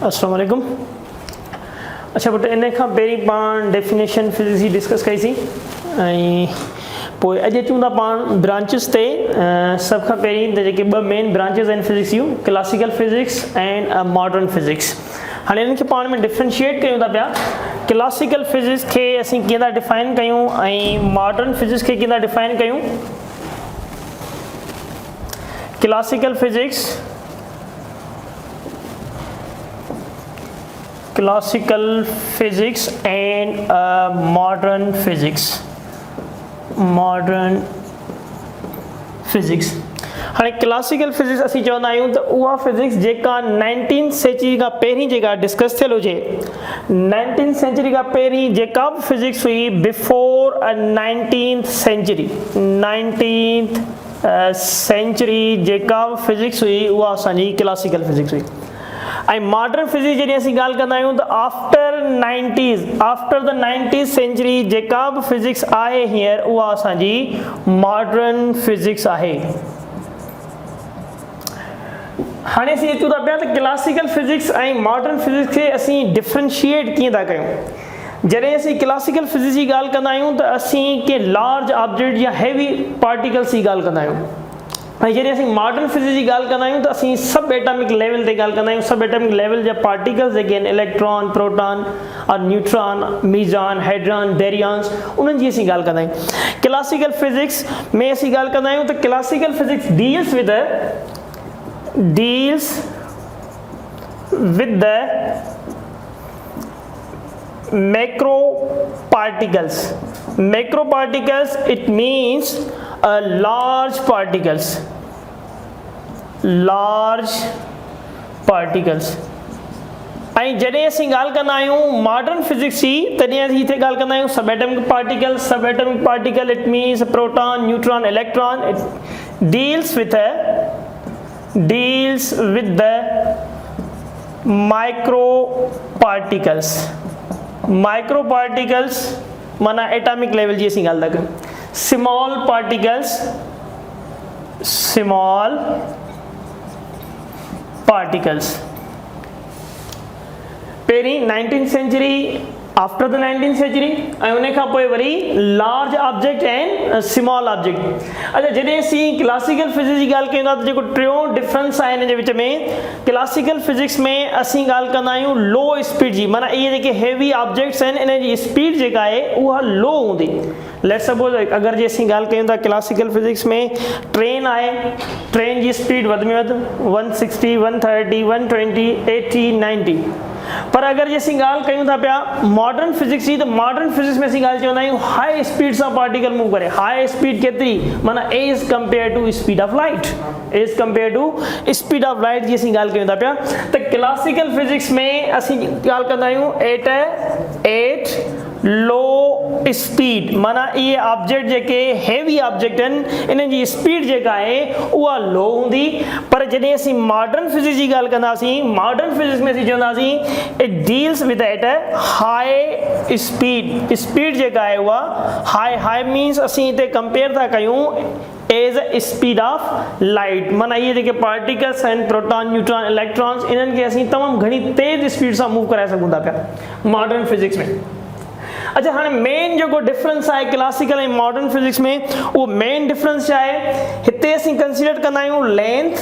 अस्सलाम वालेकुम। अच्छा बेटा इन खां पहिरीं पाण डेफिनेशन फिज़िक्स जी डिस्कस कईसीं ऐं पोइ अॼु अचूं था पाण ब्रांचिस ते। सभ खां पहिरीं त जेके ॿ मेन ब्रांचिस आहिनि फिज़िक्स जूं, classical physics and modern physics. हाणे इन्हनि खे पाण में डिफ्रेंशिएट कयूं था पिया। क्लासिकल फिज़िक्स खे असीं कीअं था डिफाइन कयूं ऐं मॉडर्न फिज़िक्स खे कीअं था डिफाइन कयूं। Classical physics and modern physics. हाणे क्लासिकल फिज़िक्स असीं चवंदा आहियूं त उहा फिज़िक्स जेका 19th सेंचुरी खां पहिरीं जेका डिस्कस थियल हुजे। 19th सेंचुरी खां पहिरीं जेका बि फिज़िक्स हुई before 19th century, 19th century जेका बि फिज़िक्स हुई उहा असांजी क्लासिकल फिज़िक्स हुई। ऐं मॉडर्न फिज़िक्स जॾहिं असीं ॻाल्हि कंदा आहियूं त आफ्टर द 90th सेंचुरी जेका बि फिज़िक्स आहे हींअर उहा असांजी मॉडर्न फिज़िक्स आहे। हाणे असीं अचूं था पिया त क्लासिकल फिज़िक्स ऐं मॉडर्न फिज़िक्स खे असीं डिफ्रेंशिएट कीअं था कयूं। जॾहिं असीं क्लासिकल फिज़िक्स जी ॻाल्हि कंदा आहियूं त असीं के लार्ज ऑब्जेक्ट या हैवी पार्टिकल्स जी ॻाल्हि कंदा आहियूं। ऐं जॾहिं असीं मॉडर्न फिज़िक्स जी ॻाल्हि कंदा आहियूं त असीं सब एटॉमिक लेवल ते ॻाल्हि कंदा आहियूं। सब एटॉमिक लेवल जा पार्टिकल्स जेके आहिनि, इलेक्ट्रॉन, प्रोटॉन और न्यूट्रॉन, मीज़ॉन, हेड्रॉन, बेरियॉन्स, उन्हनि जी असीं ॻाल्हि कंदा आहियूं। क्लासिकल फिज़िक्स में असीं ॻाल्हि कंदा आहियूं त classical physics deals with the macro particles it means large particles ऐं जॾहिं असीं ॻाल्हि कंदा आहियूं मॉडर्न फिज़िक्स जी तॾहिं असीं हिते ॻाल्हि कंदा आहियूं सब atomic particle it means proton, neutron, electron. It deals with the micro particles माना एटॉमिक लेवल जी असीं ॻाल्हि था कयूं। स्मॉल पार्टिकल्स पहिरीं 19th century, after the 19th century ऐं उन खां पोइ worry large object and small object. अच्छा जॾहिं असीं क्लासिकल फिज़िक्स जी ॻाल्हि कयूं था त जेको टियों डिफरेंस आहे हिन जे विच में, क्लासिकल फिज़िक्स में असीं ॻाल्हि कंदा आहियूं लो स्पीड जी। माना इहे जेके हैवी ऑब्जेक्ट्स आहिनि इन जी स्पीड जेका आहे उहा लो हूंदी। लेट्स सपोज अगरि जे असीं ॻाल्हि कयूं था क्लासिकल फिज़िक्स में ट्रेन आहे, ट्रेन जी स्पीड वधि में वधि 160, 130, 120, 80, 90। पर अगरि जे असीं ॻाल्हि कयूं था पिया मॉडर्न फिज़िक्स जी, त मॉडर्न फिज़िक्स में असीं ॻाल्हि चवंदा आहियूं हाई स्पीड सां पार्टिकल मूव करे। हाई स्पीड केतिरी, माना as compare to speed of light जी असीं ॻाल्हि कयूं था पिया। त क्लासिकल फिज़िक्स में असीं ॻाल्हि कंदा आहियूं एट लो स्पीड, माना इहे ऑब्जेक्ट जेके हैवी ऑब्जेक्ट आहिनि इन्हनि जी स्पीड जेका आहे उहा लो हूंदी। पर जॾहिं असीं मॉडर्न फिज़िक्स जी ॻाल्हि कंदासीं, मॉडर्न फिज़िक्स में असीं चवंदासीं it deals with at a high speed जेका आहे उहा हाई मीन्स असीं हिते कंपेयर था कयूं as a speed of light. माना इहे जेके पार्टिकल्स आहिनि प्रोटॉन, न्यूट्रॉन, इलेक्ट्रॉन्स, इन्हनि खे असीं तमामु घणी तेज़ स्पीड सां मूव कराए सघूं था पिया मॉडर्न फिज़िक्स में। अच्छा हाणे मेन जेको डिफरेंस आहे क्लासिकल ऐं मॉडर्न फिज़िक्स में, उहो मेन डिफरेंस छा आहे। हिते असीं कंसीडर कंदा आहियूं length,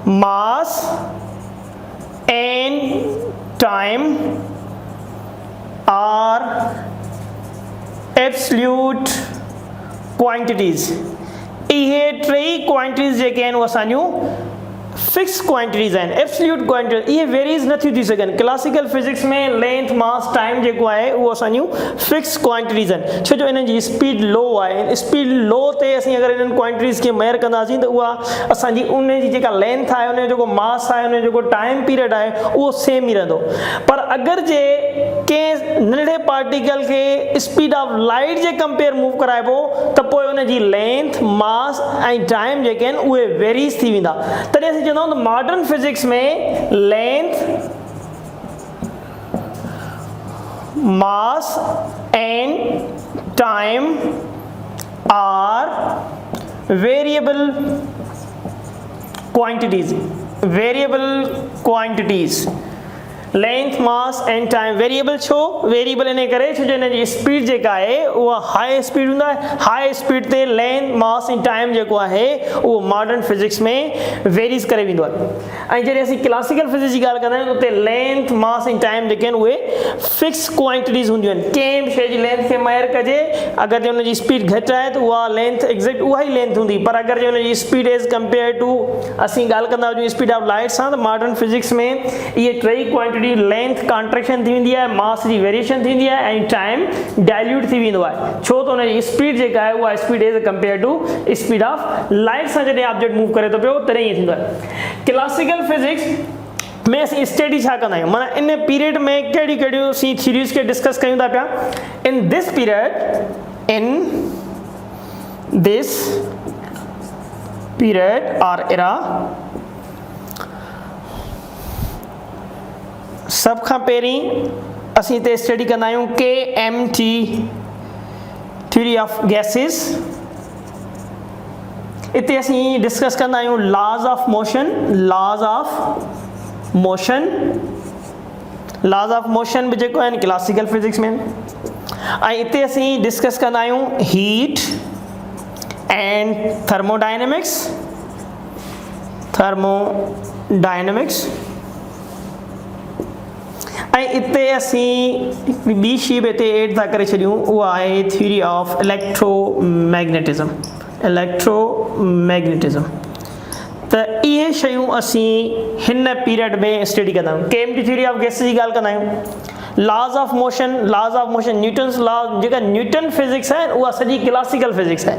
mass and time are absolute quantities. इहे टई क्वांटिटीज़ जेके आहिनि उहे असांजूं फिक्स क्वांटिटीज़ आहिनि, एब्सोल्यूट क्वांटिटीज़। इहे वेरीज़ नथियूं थी सघनि। क्लासिकल फिज़िक्स में लेंथ, मास, टाइम जेको आहे उहो असांजूं फिक्स क्वांटिटीज़ आहिनि, छो जो इन्हनि जी स्पीड लो आहे। स्पीड लो ते असीं अगरि इन्हनि क्वांटिटीज़ खे मेयर कंदासीं त उहा असांजी उन जी जेका लेंथ आहे, उन जो जेको मास आहे, उन जो जेको टाइम पीरियड आहे उहो सेम ई रहंदो। पर अगरि जे कंहिं नंढे पार्टिकल खे स्पीड ऑफ लाइट जे कंपेयर मूव कराइबो त पोइ उन जी लेंथ, मास ऐं टाइम जेके आहिनि उहे वेरीज़ थी वेंदा। तॾहिं असीं चवंदा आहियूं त मॉडर्न फिज़िक्स में length, mass and time are variable quantities। Variable quantities length mass and time variable छो वेरिएबल इन करे छो जो इन जी स्पीड जेका है वो हाई स्पीड हूंदा हाई स्पीड ते लेंथ मास एंड टाइम जेको है वो मॉडर्न फिजिक्स में वेरीज करे वेंदो आहे। ऐं जॾहिं असीं क्लासिकल फिजिक्स जी ॻाल्हि कंदा आहियूं उते लेंथ मास एंड टाइम जेके आहिनि उहे फिक्स क्वांटिटीज़ हूंदियूं आहिनि। कंहिं बि शइ जी लेंथ खे माहिर कजे अगरि जे हुनजी स्पीड घटि आहे त उहा लेंथ एक्ज़ैक्ट उहा ई लेंथ हूंदी, पर अगरि जे हुनजी स्पीड एज़ कंपेयर टू असीं ॻाल्हि कंदा हुजूं स्पीड ऑफ लाइट सां त मॉडर्न फिजिक्स में इहे टई क्वांटिटी लेंथ कॉन्ट्रैक्शन थी वेंदी आहे, मास जी वेरिएशन थींदी आहे ऐं टाइम डाइल्यूट थी वेंदो आहे छो त हुनजी स्पीड जेका आहे उहा speed as compare to speed of light सां जॾहिं ऑब्जेक्ट मूव करे थो पियो तॾहिं ईअं थींदो आहे। क्लासिकल फिजिक्स में असीं स्टडी छा कंदा आहियूं, माना इन पीरियड में कहिड़ियूं कहिड़ियूं असीं थ्योरीज़ खे डिस्कस कयूं था पिया। इन दिस पीरियड और एरा सब खां पहिरीं असीं हिते स्टडी कंदा आहियूं KMT थ्योरी ऑफ गैसेस। इते असीं डिस्कस कंदा आहियूं लॉज ऑफ मोशन भी जेको आहिनि क्लासिकल फिजिक्स में। ऐं इते असीं डिस्कस कंदा आहियूं हीट एंड थर्मोडायनेमिक्स ऐं इते असीं ॿी शइ बि हिते एड था करे छॾियूं उहा आहे थ्योरी ऑफ इलेक्ट्रोमैग्नेटिज़म। त इहे शयूं असीं हिन पीरियड में स्टडी कंदा आहियूं। KMT थ्योरी ऑफ गैसेस जी ॻाल्हि कंदा आहियूं। Laws of motion Newton's law जेका न्यूटन फिजिक्स आहे उहा सॼी क्लासिकल फिजिक्स आहे।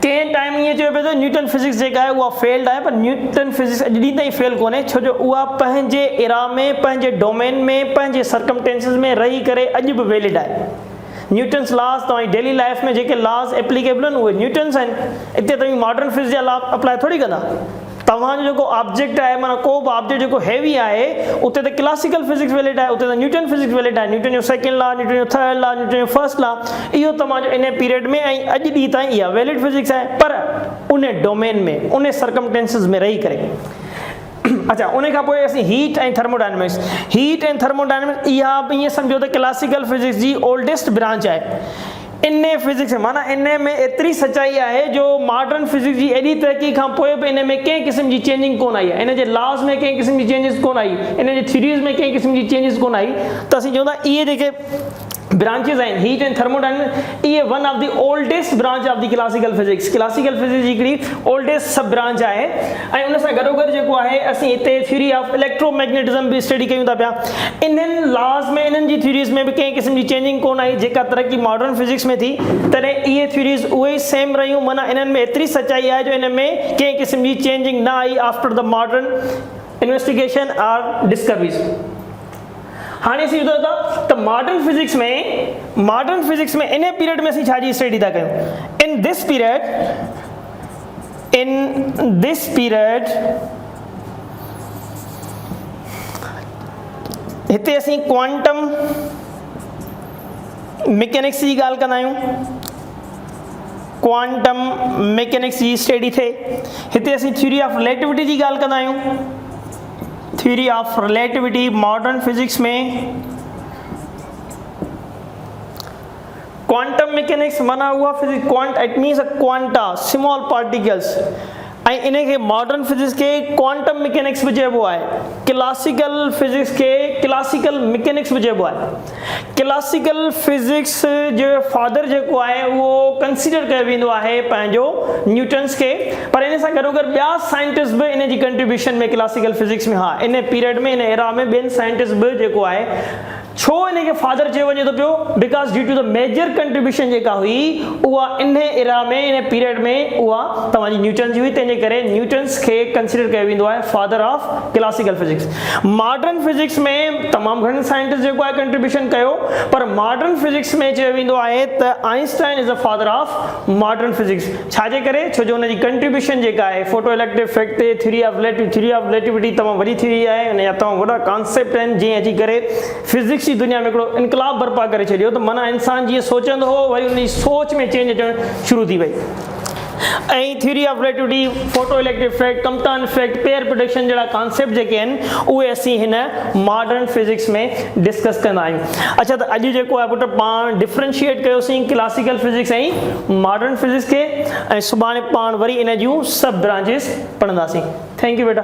कंहिं टाइम ईअं चयो पियो त न्यूटन फिजिक्स जेका आहे उहा फेल्ड आहे, पर न्यूटन फिजिक्स अॼु ॾींहं ताईं फेल कोन्हे छो जो उहा पंहिंजे एरा में पंहिंजे डोमेन में पंहिंजे सर्कमटेंसिस में रही करे अॼु बि वैलिड आहे। न्यूटन्स लॉज तव्हांजी डेली लाइफ में जेके लॉज एप्लीकेबल आहिनि उहे न्यूटन्स आहिनि। हिते तव्हां मॉडर्न फिजिक्स जा लॉ अप्लाई थोरी कंदा। तव्हांजो जेको ऑब्जेक्ट आहे माना को बि ऑब्जेक्ट जेको हैवी आहे उते त क्लासिकल फिजिक्स वैलिड आहे, उते त न्यूटन फिजिक्स वैलिड आहे। न्यूटन जो सेकंड लॉ, न्यूटन जो थर्ड लॉ, न्यूटन जो फर्स्ट लॉ इहो तव्हांजो इन पीरियड में ऐं अॼु ॾींहं ताईं इहा वैलिड फिजिक्स आहे, पर उन डोमेन में उन सर्कमटेंसिस में रही करे। अच्छा, उन खां पोइ असीं हीट एंड थर्मोडायनेमिक्स इहा बि ईअं सम्झो त क्लासिकल फिजिक्स जी ओल्डेस्ट ब्रांच आहे। इन फिजिक्स माना इन में एतिरी सच्चाई आहे जो मॉडर्न फिजिक्स जी एॾी तरक़ी खां पोइ बि इन में कंहिं क़िस्म जी चेंजिंग कोन आई आहे। इन जे लॉज में कंहिं क़िस्म जी चेंजिस कोन आई, इन जे थ्योरीज़ में कंहिं क़िस्म जी चेंजिस कोन आई। त असीं चऊं था इहे जेके ब्रांचेस आहिनि हीट एंड थर्मोडायनेमिक्स इहे one of the oldest branch of the classical physics जी हिकिड़ी ओल्डेस्ट सब ब्रांच आहे। ऐं उन सां गॾोगॾु जेको आहे असीं हिते थ्योरी ऑफ इलेक्ट्रोमैग्नेटिज़म बि स्टडी कयूं था पिया। इन्हनि लॉज में इन्हनि जी थ्योरीज़ में बि कंहिं क़िस्म जी चेंजिंग कोन आई जेका तरक़ी मॉडर्न फिजिक्स में थी, तॾहिं इहे थ्योरीज़ उहे ई सेम रहियूं। माना इन्हनि में एतिरी सच्चाई आहे जो इन में कंहिं क़िस्म जी चेंजिंग न आई आफ्टर द मॉडर्न इन्वेस्टिगेशन और डिस्कवरीज़। हाणे असीं ॿुधो था त मॉडर्न फिजिक्स में इन पीरियड में असीं छा जी स्टडी था कयूं। इन दिस पीरियड हिते असीं क्वांटम मैकेनिक्स जी ॻाल्हि कंदा आहियूं। क्वांटम मैकेनिक्स जी स्टडी थिए। हिते असीं थ्योरी ऑफ रिलेटिविटी जी ॻाल्हि कंदा आहियूं। Theory of relativity modern physics में क्वांटम मैकेनिक्स माना हुआ physics quant it means quanta small particles ऐं इन खे मॉडर्न फिजिक्स के क्वांटम मैकेनिक्स भी चइबो आहे। क्लासिकल फिजिक्स के क्लासिकल मैकेनिक्स भी चइबो आहे। क्लासिकल फिजिक्स जो फादर जेको आहे उहो कंसीडर कयो वेंदो आहे पंहिंजो न्यूटन्स के, पर इन सां गॾोगॾु ॿिया साइंटिस्ट भी इन जी कंट्रीब्यूशन में क्लासिकल फिजिक्स में हाँ इन पीरियड में इन एरा में ॿियनि साइंटिस्ट भी जेको आहे छो इन खे फादर चयो वञे थो पियो because due to the major contribution जेका हुई उहा इन एरा में इन पीरियड में उहा तव्हांजी न्यूटन जी हुई, तंहिंजे करे न्यूटन्स खे कंसीडर कयो वेंदो आहे father of classical physics. Modern physics में तमामु घणनि साइंटिस्ट जेको आहे कंट्रीब्यूशन कयो, पर मॉडर्न फिजिक्स में चयो वेंदो आहे त Einstein is the father of modern physics. छाजे करे? छो जो हुनजी कंट्रीब्यूशन जेका आहे फोटो इलेक्ट्रिक इफेक्ट ते थ्योरी ऑफ रिलेटिविटी तमामु वॾी थ्योरी आहे, हुन जा तमामु वॾा कॉन्सेप्ट आहिनि जीअं अची करे फिजिक्स जी दुनिया में हिकिड़ो इनकलाब बर्पा करे छॾियो। त माना इंसान जीअं सोचंदो हो वरी उनजी सोच में चेंज अचणु शुरू थी वई। ऐं theory of relativity, photo electric effect, Compton effect, pair production जहिड़ा कॉन्सेप्ट जेके आहिनि उहे असीं हिन मॉडर्न फिजिक्स में डिस्कस कंदा आहियूं। अच्छा, त अॼु जेको आहे पुट पाण डिफरेंशिएट कयोसीं क्लासिकल फिजिक्स ऐं मॉडर्न फिजिक्स खे, ऐं सुभाणे पाण वरी इन जूं सब ब्रांचेस पढ़ंदासीं। थैंक यू बेटा।